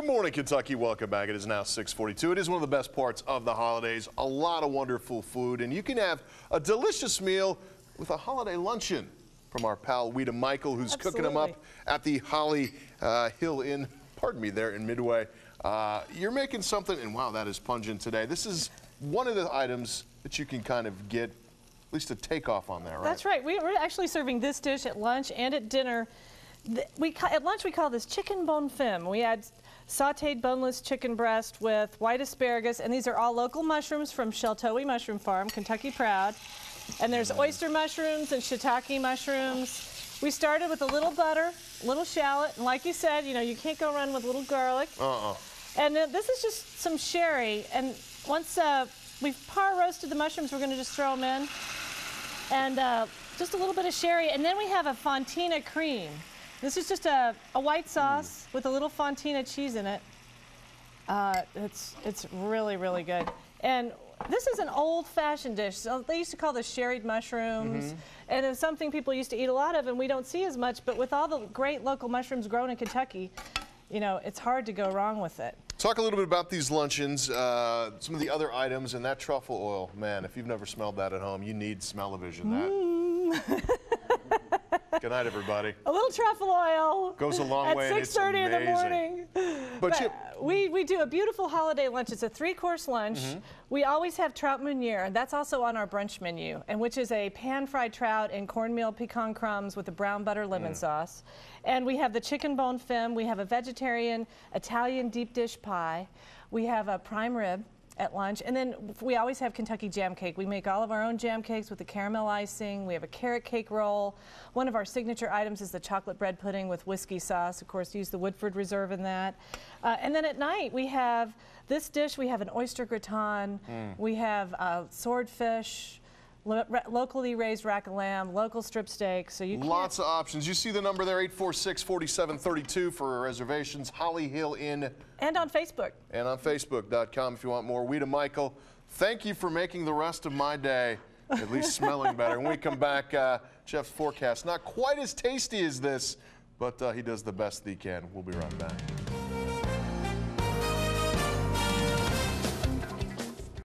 Good morning, Kentucky. Welcome back. It is now 6:42. It is one of the best parts of the holidays. A lot of wonderful food, and you can have a delicious meal with a holiday luncheon from our pal Ouita Michel, who's cooking them up at the Holiday Hill Inn. Pardon me, there in Midway. You're making something, and wow, that is pungent today. This is one of the items that you can kind of get at least a takeoff on there, right? That's right. We're actually serving this dish at lunch and at dinner. At lunch, we call this chicken bon femme. We add sauteed boneless chicken breast with white asparagus, and these are all local mushrooms from Ouita Mushroom Farm, Kentucky Proud. And there's oyster mushrooms and shiitake mushrooms. We started with a little butter, a little shallot, and like you said, you know, you can't go wrong with a little garlic. And this is just some sherry, and once we've par roasted the mushrooms, we're going to just throw them in, and just a little bit of sherry, and then we have a fontina cream. This is just a white sauce with a little fontina cheese in it. It's really, really good. And this is an old-fashioned dish. So they used to call this sherried mushrooms, and it's something people used to eat a lot of, and we don't see as much. But with all the great local mushrooms grown in Kentucky, you know, it's hard to go wrong with it. Talk a little bit about these luncheons, some of the other items, and that truffle oil. Man, if you've never smelled that at home, you need smell-o-vision. Good night, everybody. A little truffle oil goes a long way. At 6:30 in the morning. But we do a beautiful holiday lunch. It's a 3-course lunch. We always have trout meuniere, and that's also on our brunch menu, and which is a pan-fried trout and cornmeal pecan crumbs with a brown butter lemon sauce. And we have the chicken bon femme. We have a vegetarian Italian deep dish pie. We have a prime rib at lunch, and then we always have Kentucky jam cake. We make all of our own jam cakes with the caramel icing. We have a carrot cake roll. One of our signature items is the chocolate bread pudding with whiskey sauce. Of course, use the Woodford Reserve in that. And then at night we have this dish. We have an oyster gratin. We have swordfish, locally raised rack of lamb, local strip steak. So you lots of options. You see the number there, 846-4732 for reservations. Holiday Hill Inn. And on Facebook. And on Facebook.com if you want more. Ouita Michel, thank you for making the rest of my day at least smelling better. When we come back, Jeff's forecast, not quite as tasty as this, but he does the best that he can. We'll be right back.